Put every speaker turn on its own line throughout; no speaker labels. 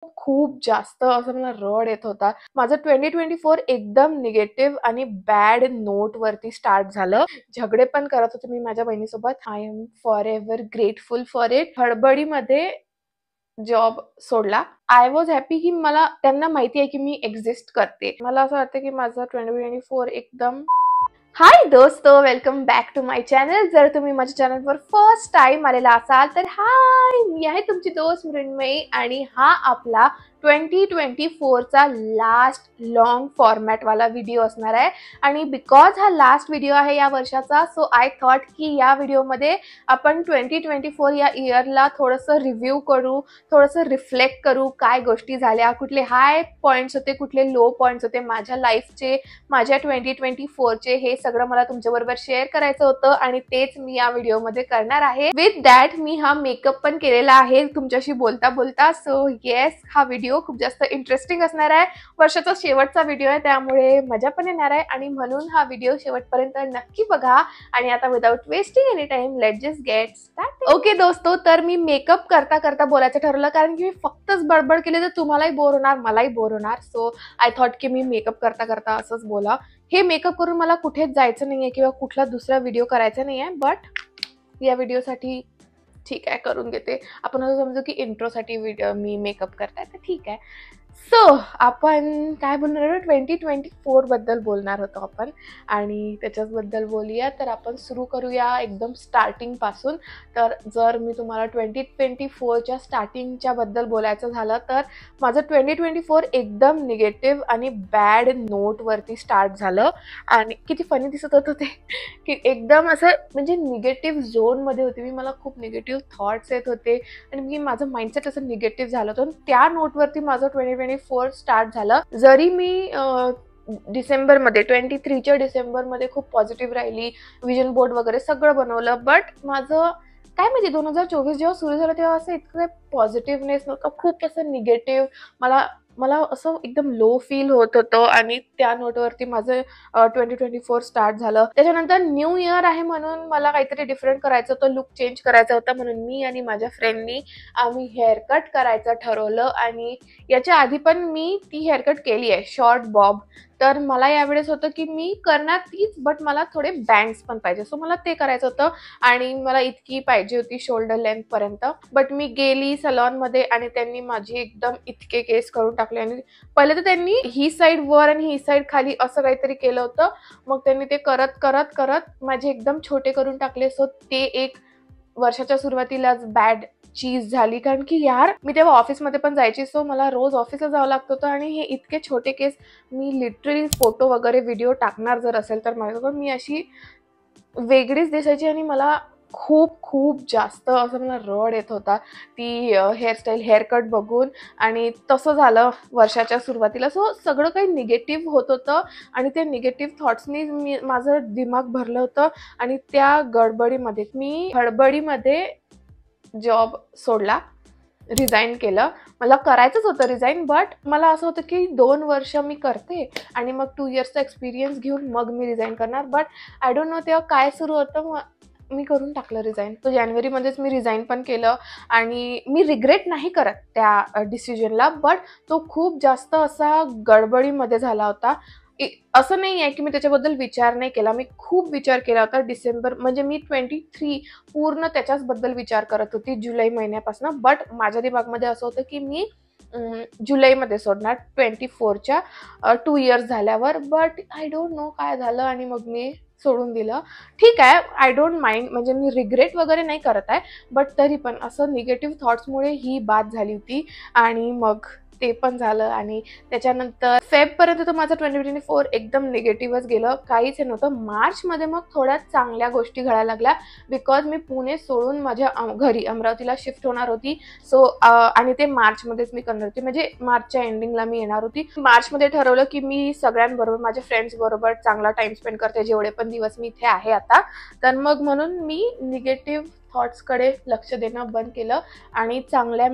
खूप जास्त असं मला रड येत होता. माझं 2024 एकदम निगेटिव्ह आणि बॅड नोट वरती स्टार्ट झालं. झगडे पण करत होते मी माझ्या बहिणीसोबत. I am forever grateful for it. हडबडीमध्ये जॉब सोडला. आय वॉज हॅपी की मला त्यांना माहिती आहे की मी एक्झिस्ट करते. मला असं वाटतं की माझं 2024 एकदम हाय दोस्तो, welcome back to my channel. जर तुम्ही माझ्या चॅनलवर फर्स्ट टाइम आलेला असाल तर हाय, मी आहे तुमची दोस्त मृण्मयी आणि हा आपला 2024 चा लास्ट लॉंग फॉर्मॅट वाला व्हिडिओ असणार आहे. आणि बिकॉज हा लास्ट व्हिडिओ आहे या वर्षाचा, सो आय थॉट की या व्हिडिओमध्ये आपण 2024 या इयरला थोडंसं रिव्ह्यू करू, थोडंसं रिफ्लेक्ट करू. काय गोष्टी झाल्या, कुठले हाय पॉईंट्स होते, कुठले लो पॉईंट्स होते माझ्या लाईफचे, माझ्या 2024 चे, हे सगळं मला तुमच्याबरोबर शेअर करायचं होतं आणि तेच मी या व्हिडिओमध्ये करणार आहे. विथ दॅट मी हा मेकअप पण केलेला आहे तुमच्याशी बोलता बोलता. सो येस, हा व्हिडिओ खूप जास्त इंटरेस्टिंग असणार आहे. वर्षाचा शेवटचा व्हिडिओ आहे त्यामुळे मजा पण येणार आहे आणि म्हणून हा व्हिडिओ शेवटपर्यंत नक्की बघा. आणि आता without wasting any time let's just get started. Okay दोस्तो, तर मी मेकअप करता करता बोलायचं ठरवलं कारण की मी फक्तच बडबड केली तर तुम्हालाही बोर होणार, मलाही बोर होणार. सो आय थॉट की मी मेकअप करता करता असंच बोला. हे मेकअप करून मला कुठेच जायचं नाहीये किंवा कुठला दुसरा व्हिडिओ करायचा नाहीये, बट या व्हिडिओसाठी ठीक आहे करून घेते. आपण असं समजू की इंट्रोसाठी व्हिडिओ मी मेकअप करताय तर ठीक आहे. सो आपण काय बोलणार आहोत, 2024 बद्दल बोलणार होतो आपण आणि त्याच्याबद्दल बोलूया. तर आपण सुरू करूया एकदम स्टार्टिंग पासून. तर जर मी तुम्हाला 2024च्या स्टार्टिंगच्या बद्दल बोलायचं झालं तर माझं 2024 एकदम निगेटिव्ह आणि बॅड नोट वरती स्टार्ट झालं. आणि किती फनी दिसत होतं ते की एकदम असं म्हणजे निगेटिव्ह झोन मध्ये होते मी. मला खूप निगेटिव्ह थॉट्स येत होते आणि मी माझं माइंडसेट असं निगेटिव्ह झालं होतं. त्या नोटवरती माझं 2024 स्टार्ट झालं. जरी मी डिसेंबरमध्ये 23च्या डिसेंबरमध्ये खूप पॉझिटिव्ह राहिली, विजन बोर्ड वगैरे सगळं बनवलं, बट माझं काय माहिती 2024 जेव्हा सुरू झालं तेव्हा असं इतकं पॉझिटिव्हनेस नव्हतं. खूप असं निगेटिव्ह मला मला असं एकदम लो फील होत होतं आणि त्या नोटवरती माझं 2024 स्टार्ट झालं. त्याच्यानंतर न्यू इयर आहे म्हणून मला काहीतरी डिफरंट करायचं होतं, लुक चेंज करायचा होता. म्हणून मी आणि माझ्या फ्रेंडनी आम्ही हेअरकट करायचं ठरवलं आणि याच्या आधी पण मी ती हेअरकट केली आहे, शॉर्ट बॉब. तर मला यावेळेस होतं की मी करणार तीच, बट मला थोडे बँग्स पण पाहिजे. सो मला ते करायचं होतं आणि मला इतकी पाहिजे होती शोल्डर लेंथ पर्यंत. बट मी गेली सलॉनमध्ये आणि त्यांनी माझी एकदम इतके केस करून टाकले. आणि पहिले तर त्यांनी ही साईड वर आणि ही साईड खाली असं काहीतरी केलं होतं. मग त्यांनी ते करत करत करत माझे एकदम छोटे करून टाकले. सो ते एक वर्षाच्या सुरुवातीलाच बॅड चीज झाली कारण की यार मी तेव्हा ऑफिसमध्ये पण जायची. सो मला रोज ऑफिसला जावं लागत होतं आणि हे इतके छोटे केस मी लिटरली फोटो वगैरे व्हिडिओ टाकणार जर असेल तर माझ्याकडून मी अशी वेगळीच दिसायची आणि मला खूप खूप जास्त असं मला रड येत होता ती हेअरस्टाईल हेअरकट बघून. आणि तसं झालं वर्षाच्या सुरुवातीला. सो सगळं काही निगेटिव्ह होत होतं आणि त्या निगेटिव्ह थॉट्सनी मी माझं दिमाग भरलं होतं. आणि त्या गडबडीमध्ये मी हडबडीमध्ये जॉब सोडला, रिझाईन केलं. मला करायचंच होतं रिझाईन, बट मला असं होतं की 2 वर्ष मी करते आणि मग 2 इयर्सचा एक्सपिरियन्स घेऊन मग मी रिझाईन करणार. बट आय डोंट नो तेव्हा काय सुरू होतं, मी करून टाकलं रिझाईन. तो जानेवारीमध्येच मी रिझाईन पण केलं आणि मी रिग्रेट नाही करत त्या डिसिजनला, बट तो खूप जास्त असा गडबडीमध्ये झाला होता. असं नाही आहे की मी त्याच्याबद्दल विचार नाही केला, मी खूप विचार केला होता. डिसेंबर म्हणजे मी 23 पूर्ण त्याच्याचबद्दल विचार करत होती जुलै महिन्यापासून. बट माझ्या दिमागमध्ये असं होतं की मी जुलैमध्ये सोडणार 24च्या 2 इयर्स झाल्यावर. बट आय डोंट नो काय झालं आणि मग मी सोडून दिलं. ठीक आहे, आय डोंट माइंड, म्हणजे मी रिग्रेट वगैरे नाही करत आहे, बट तरी पण असं निगेटिव्ह थॉट्समुळे ही बात झाली होती. आणि मग ते पण झालं आणि त्याच्यानंतर फेबपर्यंत तर माझं 2024 एकदम निगेटिव्हच गेलं, काहीच नव्हतं. मार्चमध्ये मग थोड्या चांगल्या गोष्टी घडायला लागल्या बिकॉज मी पुणे सोडून माझ्या घरी अमरावतीला शिफ्ट होणार होती. सो आणि ते मार्चमध्येच मी करणार होती, म्हणजे मार्चच्या एंडिंगला मी येणार होती. मार्चमध्ये ठरवलं की मी सगळ्यांबरोबर माझ्या फ्रेंड्स बरोबर चांगला टाइम स्पेंड करते जेवढे पण दिवस मी इथे आहे आता. तर मग म्हणून मी निगेटिव्ह थॉट्सकडे लक्ष देणं बंद केलं आणि चांगल्या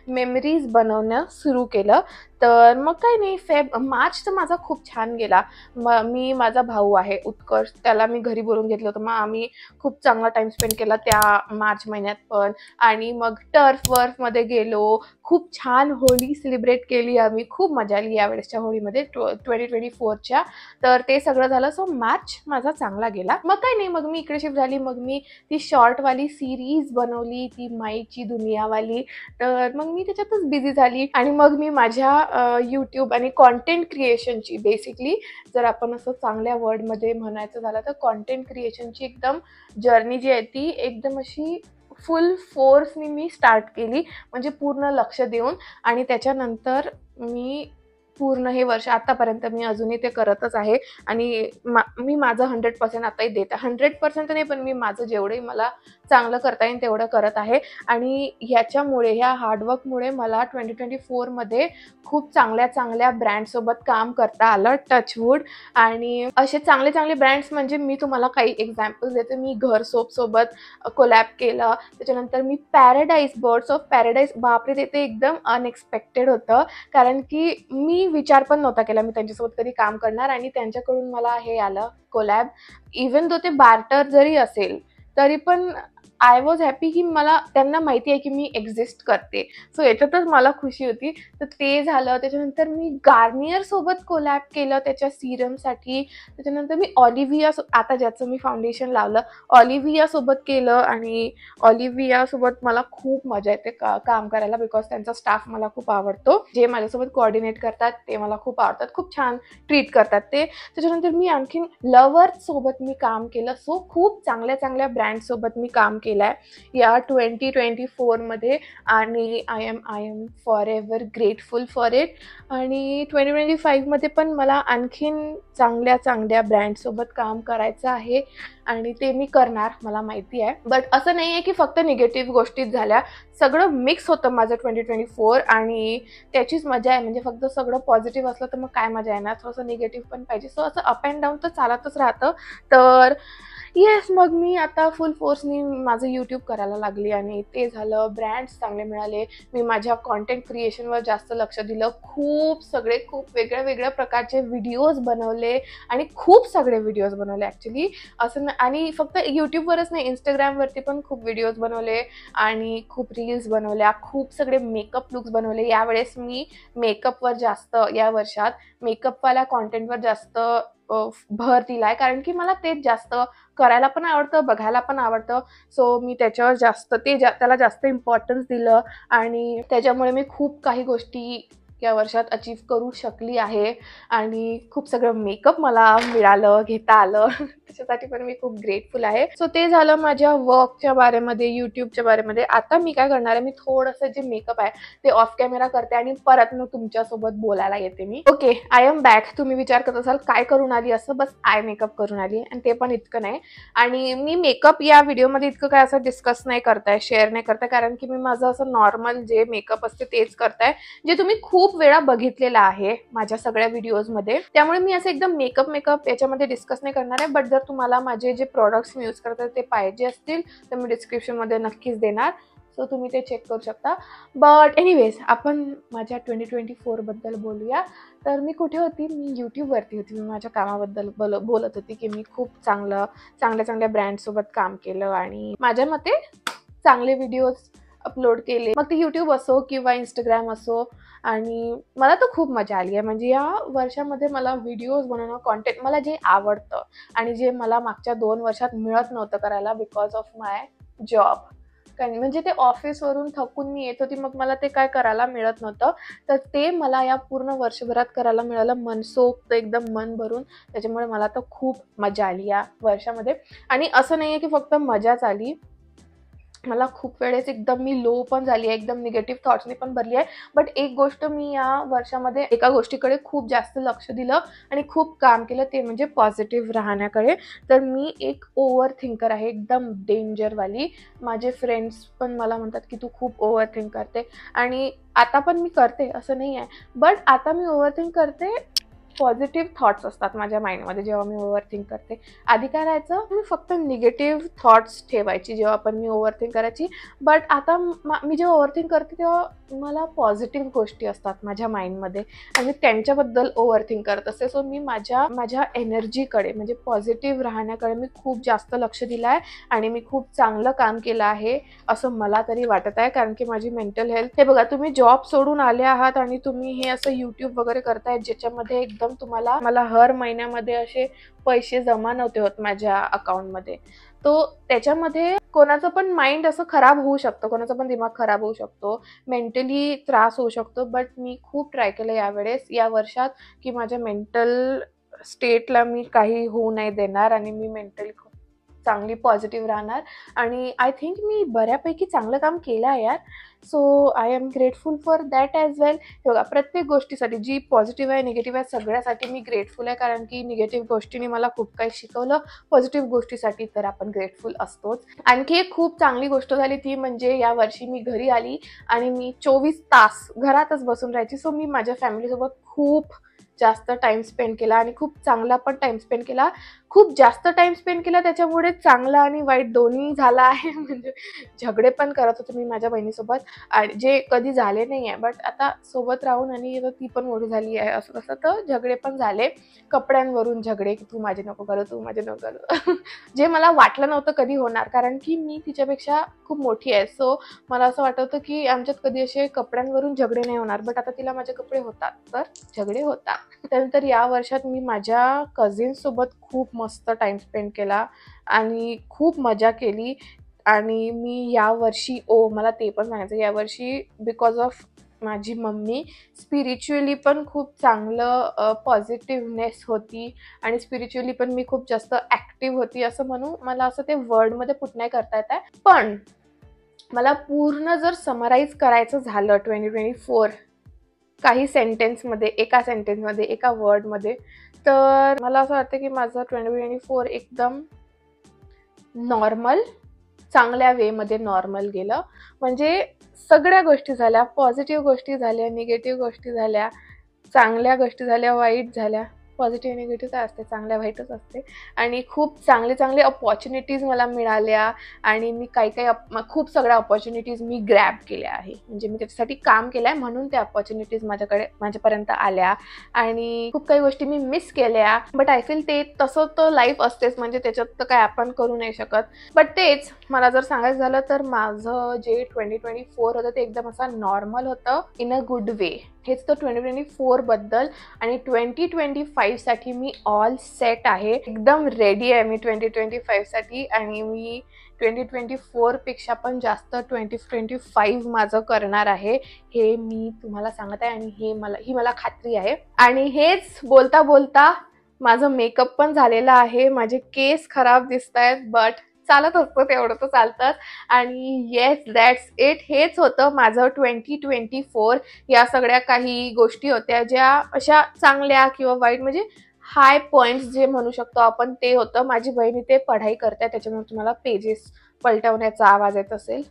मेमरीज बनवणं सुरू केलं. तर मग काही नाही, मार्च तर माझा खूप छान गेला. मी माझा भाऊ आहे उत्कर्ष, त्याला मी घरी बोलवून घेतलं होतं. मग आम्ही खूप चांगला टाइम स्पेंड केला त्या मार्च महिन्यात पण. आणि मग टर्फ-वर्फमध्ये गेलो. खूप छान होळी सेलिब्रेट केली आम्ही. खूप मजा आली यावेळेसच्या होळीमध्ये 2024च्या. तर ते सगळं झालं. सो मार्च माझा चांगला गेला. मग काही नाही, मग मी इकडे शिफ्ट झाली. मग मी ती शॉर्टवाली सिरीज बनवली, ती माईची दुनियावाली. तर मग मी त्याच्यातच बिझी झाली. आणि मग मी माझ्या यूट्यूब आणि कॉन्टेंट क्रिएशनची, बेसिकली जर आपण असं चांगल्या वर्डमध्ये म्हणायचं झालं तर कॉन्टेंट क्रिएशनची एकदम जर्नी जी आहे ती एकदम अशी फुल फोर्सनी मी स्टार्ट केली, म्हणजे पूर्ण लक्ष देऊन. आणि त्याच्यानंतर मी पूर्ण हे वर्ष आतापर्यंत मी अजूनही ते करतच आहे. आणि मी माझं 100% आताही देत आहे. 100% नाही, पण मी माझं जेवढंही मला चांगलं करता येईल तेवढं करत आहे. आणि ह्याच्यामुळे, ह्या हार्डवर्कमुळे मला 2024मध्ये खूप चांगल्या ब्रँडसोबत काम करता आलं, टचवूड. आणि असे चांगले ब्रँड्स म्हणजे मी तुम्हाला काही एक्झाम्पल्स देते. मी घर सोबत कोलॅब केलं. त्याच्यानंतर मी बर्ड्स ऑफ पॅराडाईज, बापरे ते एकदम अनएक्सपेक्टेड होतं, कारण की मी विचार पण नव्हता केला मी त्यांच्यासोबत कधी काम करणार. आणि त्यांच्याकडून मला हे आलं कोलॅब. इवन दो ते बार्टर जरी असेल तरी पण आय वॉज हॅपी की मला त्यांना माहिती आहे की मी एक्झिस्ट करते. सो याच्यातच मला खुशी होती. तर ते झालं. त्याच्यानंतर मी गार्नियर सोबत कोलॅब केलं त्याच्या सिरमसाठी. त्याच्यानंतर मी ऑलिव्हिया, आता ज्याचं मी फाउंडेशन लावलं, ऑलिव्हिया सोबत केलं. आणि ऑलिव्हिया सोबत मला खूप मजा येते काम करायला, बिकॉज त्यांचा स्टाफ मला खूप आवडतो. जे माझ्यासोबत कोऑर्डिनेट करतात ते मला खूप आवडतात, खूप छान ट्रीट करतात ते. त्याच्यानंतर मी आणखीन लवर्स सोबत मी काम केलं. सो खूप चांगल्या ब्रँड सोबत मी काम केलंय या 2024मध्ये. आणि I am forever grateful for it. आणि 2025मध्ये पण मला आणखीन चांगल्या ब्रँडसोबत काम करायचं आहे आणि ते मी करणार, मला माहिती आहे. बट असं नाही आहे की फक्त निगेटिव्ह गोष्टीच झाल्या, सगळं मिक्स होतं माझं 2024. आणि त्याचीच मजा आहे. म्हणजे फक्त सगळं पॉझिटिव्ह असलं तर मग काय मजा येणार, थोडंसं निगेटिव्ह पण पाहिजे. सो असं अप अँड डाऊन तर चालतच राहतं. तर येस, मग मी आता फुल फोर्सनी माझं यूट्यूब करायला लागली आणि ते झालं. ब्रँड्स चांगले मिळाले. मी माझ्या कॉन्टेंट क्रिएशनवर जास्त लक्ष दिलं. खूप वेगळ्या प्रकारचे व्हिडिओज बनवले आणि खूप सगळे व्हिडिओज बनवले ॲक्च्युली. असं आणि फक्त यूट्यूबवरच नाही, इंस्टाग्रामवरती पण खूप व्हिडिओज बनवले आणि खूप रील्स बनवल्या. खूप सगळे मेकअप लुक्स बनवले. यावेळेस मी मेकअपवर जास्त, या वर्षात मेकअपवाल्या कॉन्टेंटवर जास्त भर दिलाय, कारण की मला तेच जास्त करायला पण आवडतं, बघायला पण आवडतं. सो मी त्याच्यावर जास्त त्याला जास्त इम्पॉर्टन्स दिलं. आणि त्याच्यामुळे मी खूप काही गोष्टी या वर्षात अचीव करू शकली आहे. आणि खूप सगळं मेकअप मला मिळालं, घेता आलं. त्याच्यासाठी पण मी खूप ग्रेटफुल आहे. सो ते झालं माझ्या वर्कच्या बारेमध्ये, यूट्यूबच्या बारेमध्ये. आता मी काय करणार आहे, मी थोडंसं जे मेकअप आहे ते ऑफ कॅमेरा करते आणि परत मग तुमच्यासोबत बोलायला येते मी. Okay, I am back. तुम्ही विचार करत असाल काय करून आली असं, बस आय मेकअप करून आली. आणि ते पण इतकं नाही. आणि मी मेकअप या व्हिडिओमध्ये इतकं काय असं डिस्कस नाही करताय, शेअर नाही करताय, कारण की मी माझं असं नॉर्मल जे मेकअप असते तेच करताय, जे तुम्ही खूप वेळा बघितलेलं आहे माझ्या सगळ्या व्हिडिओजमध्ये. त्यामुळे मी असं एकदम मेकअप याच्यामध्ये डिस्कस नाही करणार आहे. बट जर तुम्हाला माझे जे प्रोडक्ट्स मी यूज करते ते पाहिजे असतील तर मी डिस्क्रिप्शनमध्ये नक्कीच देणार. सो तुम्ही ते चेक करू शकता. बट एनिवेज, आपण माझ्या 2024बद्दल बोलूया. तर मी कुठे होती, मी यूट्यूबवरती होती. मी माझ्या कामाबद्दल बोलत होती की मी खूप चांगल्या ब्रँडसोबत काम केलं आणि माझ्या मते चांगले व्हिडिओज अपलोड केले, मग ते यूट्यूब असो किंवा इंस्टाग्राम असो. आणि मला तर खूप मजा आली आहे. म्हणजे या वर्षामध्ये मला व्हिडिओज बनवणं, कॉन्टेंट मला जे आवडतं आणि जे मला मागच्या 2 वर्षात मिळत नव्हतं करायला बिकॉज ऑफ माय जॉब. म्हणजे ते ऑफिसवरून थकून मी येत होती, मग मला ते काय करायला मिळत नव्हतं. तर ते मला या पूर्ण वर्षभरात करायला मिळालं, मनसोक्त एकदम मन भरून. त्याच्यामुळे मला तर खूप मजा आली या वर्षामध्ये. आणि असं नाही आहे की फक्त मजाच आली, मला खूप वेळेस एकदम मी लो पण झाली आहे, एकदम निगेटिव्ह थॉट्सनी पण भरली आहे. बट एक गोष्ट मी या वर्षामध्ये एका गोष्टीकडे खूप जास्त लक्ष दिलं आणि खूप काम केलं, ते म्हणजे पॉझिटिव्ह राहण्याकडे. तर मी एक ओव्हर थिंकर आहे, एकदम डेंजरवाली. माझे फ्रेंड्स पण मला म्हणतात की तू खूप ओव्हर थिंक करते. आणि आता पण मी करते, असं नाही आहे. बट आता मी ओव्हर थिंक करते पॉझिटिव्ह थॉट्स असतात माझ्या माइंडमध्ये जेव्हा मी ओव्हरथिंक करते. आधी काय राहायचं, मी फक्त निगेटिव्ह थॉट्स ठेवायची जेव्हा पण मी ओव्हरथिंक करायची. बट आता मी जेव्हा ओव्हरथिंक करते तेव्हा मला पॉझिटिव्ह गोष्टी असतात माझ्या माइंडमध्ये आणि त्यांच्याबद्दल ओव्हरथिंक करत असते. सो मी माझ्या एनर्जीकडे म्हणजे पॉझिटिव्ह राहण्याकडे मी खूप जास्त लक्ष दिलं आहे आणि मी खूप चांगलं काम केलं आहे असं मला तरी वाटत आहे. कारण की माझी मेंटल हेल्थ, हे बघा, तुम्ही जॉब सोडून आले आहात आणि तुम्ही हे असं यूट्यूब वगैरे करताय ज्याच्यामध्ये एकदम मला हर महिन्यामध्ये असे पैसे जमा नव्हते होत माझ्या अकाउंटमध्ये. तो त्याच्यामध्ये कोणाचं पण माइंड असं खराब होऊ शकतं, कोणाचा पण दिमाग खराब होऊ शकतो, मेंटली त्रास होऊ शकतो. बट मी खूप ट्राय केलं या वर्षात की माझ्या मेंटल स्टेटला मी काही होऊ नाही देणार आणि मी मेंटली खूप चांगली पॉझिटिव्ह राहणार. आणि आय थिंक मी बऱ्यापैकी चांगलं काम केलं आहे यार. So I am grateful for that as well. बघा, प्रत्येक गोष्टीसाठी जी पॉझिटिव्ह आहे निगेटिव्ह आहे सगळ्यासाठी मी ग्रेटफुल आहे. कारण की निगेटिव्ह गोष्टीने मला खूप काही शिकवलं, पॉझिटिव्ह गोष्टीसाठी तर आपण ग्रेटफुल असतोच. आणखी एक खूप चांगली गोष्ट झाली ती म्हणजे या वर्षी मी घरी आली आणि मी 24 तास घरातच बसून राहायची. सो मी माझ्या फॅमिलीसोबत खूप जास्त टाइम स्पेंड केला आणि खूप चांगला पण टाइम स्पेंड केला. खूप जास्त टाइम स्पेंड केला त्याच्यामुळे चांगला आणि वाईट दोन्ही झाला आहे. म्हणजे झगडे पण करत होते मी माझ्या बहिणीसोबत आणि जे कधी झाले नाही आहे. बट आता सोबत राहून आणि ती पण मोठी झाली आहे असं तसं तर झगडे पण झाले. कपड्यांवरून झगडे की तू माझे नको करू, तू माझे नको करू. जे मला वाटलं नव्हतं कधी होणार, कारण की मी तिच्यापेक्षा खूप मोठी आहे. सो मला असं वाटत होतं की आमच्यात कधी असे कपड्यांवरून झगडे नाही होणार. बट आता तिला माझे कपडे होतात तर झगडे होतात. त्यानंतर या वर्षात मी माझ्या कझिन्ससोबत खूप मस्त टाइम स्पेंड केला आणि खूप मजा केली. आणि मी यावर्षी मला ते पण सांगायचं, यावर्षी बिकॉज ऑफ माझी मम्मी स्पिरिच्युअली पण खूप चांगलं पॉझिटिव्हनेस होती आणि स्पिरिच्युअली पण मी खूप जास्त ॲक्टिव्ह होती असं म्हणू. मला असं ते वर्डमध्ये पुट नाही करता येत आहे. पण मला पूर्ण जर समराईज करायचं झालं 2024 काही सेंटेन्समध्ये, एका वर्डमध्ये, तर मला असं वाटतं की माझं 2024 एकदम नॉर्मल, चांगल्या वेमध्ये नॉर्मल गेलं. म्हणजे सगळ्या गोष्टी झाल्या, पॉझिटिव्ह गोष्टी झाल्या, निगेटिव्ह गोष्टी झाल्या, चांगल्या गोष्टी झाल्या, वाईट झाल्या. पॉझिटिव्ह निगेटिव्ह काय असते, चांगल्या वाईटच असते. आणि खूप चांगले अपॉर्च्युनिटीज मला मिळाल्या आणि मी खूप सगळ्या अपॉर्च्युनिटीज मी ग्रॅब केल्या आहे. म्हणजे मी त्याच्यासाठी काम केलं आहे म्हणून त्या अपॉर्च्युनिटीज माझ्यापर्यंत आल्या आणि खूप काही गोष्टी मी मिस केल्या. बट आय फील ते तसं तर लाईफ असतेच, म्हणजे त्याच्यात तर काय आपण करू नाही शकत. बट तेच मला जर सांगायचं झालं तर माझं जे 2024 होतं ते एकदम असं नॉर्मल होतं इन अ गुड वे. हेच तर 2024 बद्दल. आणि 2025 साठी मी ऑल सेट आहे, एकदम रेडी आहे मी 2025 साठी. आणि मी 2024 पेक्षा पण जास्त 2025 माझं करणार आहे, हे मी तुम्हाला सांगत आहे. आणि ही मला खात्री आहे. आणि हेच बोलता बोलता माझं मेकअप पण झालेला आहे, माझे केस खराब दिसत आहेत. बट चालत असतं, तेवढं तर चालतंच. आणि येस, दॅट्स इट. हेच होतं माझं 2024. या सगळ्या काही गोष्टी होत्या ज्या अशा चांगल्या किंवा वाईट, म्हणजे हाय पॉइंट्स जे म्हणू शकतो आपण, ते होतं. माझी बहिणी ते पढाई करते त्याच्यामुळे तुम्हाला पेजेस पलटवण्याचा आवाज येत असेल,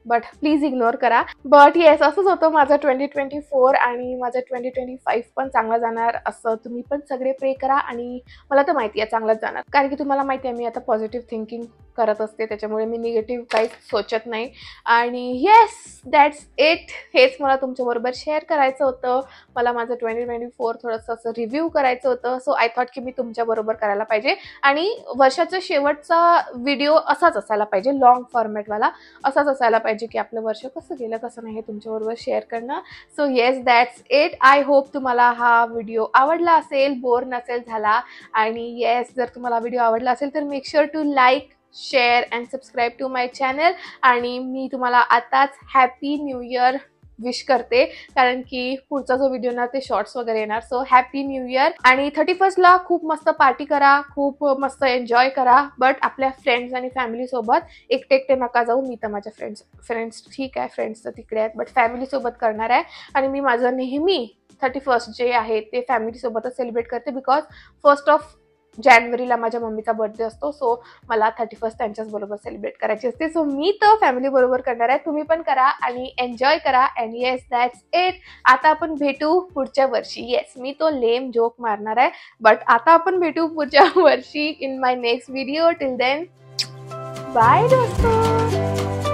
बट प्लीज इग्नोर करा. बट येस, असंच होतं माझं 2024. आणि माझं 2025 पण चांगलं जाणार असं तुम्ही पण सगळे प्रे करा. आणि मला तर माहिती आहे चांगलंच जाणार, कारण की तुम्हाला माहिती आहे मी आता पॉझिटिव्ह थिंकिंग करत असते, त्याच्यामुळे मी निगेटिव्ह काहीच सोचत नाही. आणि येस, दॅट्स इट. हेच मला तुमच्याबरोबर शेअर करायचं होतं. मला माझं 2024 थोडंसं असं रिव्ह्यू करायचं होतं. सो आय थॉट की मी तुमच्याबरोबर करायला पाहिजे. आणि वर्षाचा शेवटचा व्हिडिओ असाच असायला पाहिजे, लॉंग फॉर्मॅटवाला असाच असायला पाहिजे की आपलं वर्ष कसं गेलं कसं नाही हे तुमच्याबरोबर शेअर करणं. So yes, that's it. I hope तुम्हाला हा व्हिडिओ आवडला असेल, बोर नसेल झाला. आणि येस, जर तुम्हाला व्हिडिओ आवडला असेल तर make sure to like, share and subscribe to my channel. आणि मी तुम्हाला आताच हॅपी न्यू इयर विश करते, कारण की पुढचा जो व्हिडिओ ना ते शॉर्ट्स वगैरे येणार. So happy new year. आणि 31ला खूप मस्त पार्टी करा, खूप मस्त एन्जॉय करा. बट आपल्या फ्रेंड्स आणि फॅमिलीसोबत. एकटे नका जाऊ. मी तर माझ्या फ्रेंड्स ठीक आहे, फ्रेंड्स तर तिकडे आहेत, बट फॅमिलीसोबत करणार आहे. आणि मी माझं नेहमी 31 जे आहे ते फॅमिलीसोबतच सेलिब्रेट करते, बिकॉज 1st ऑफ जानेवारीला माझ्या मम्मीचा बर्थडे असतो, सो मला 31st त्यांच्याच बरोबर सेलिब्रेट करायची असते. सो मी तर फॅमिली बरोबर करणार आहे. तुम्ही पण करा आणि एन्जॉय करा. And yes, that's it. आता आपण भेटू पुढच्या वर्षी. येस, मी तो लेम जोक मारणार आहे, बट आता आपण भेटू पुढच्या वर्षी in my next video. Till then, bye दोस्तों.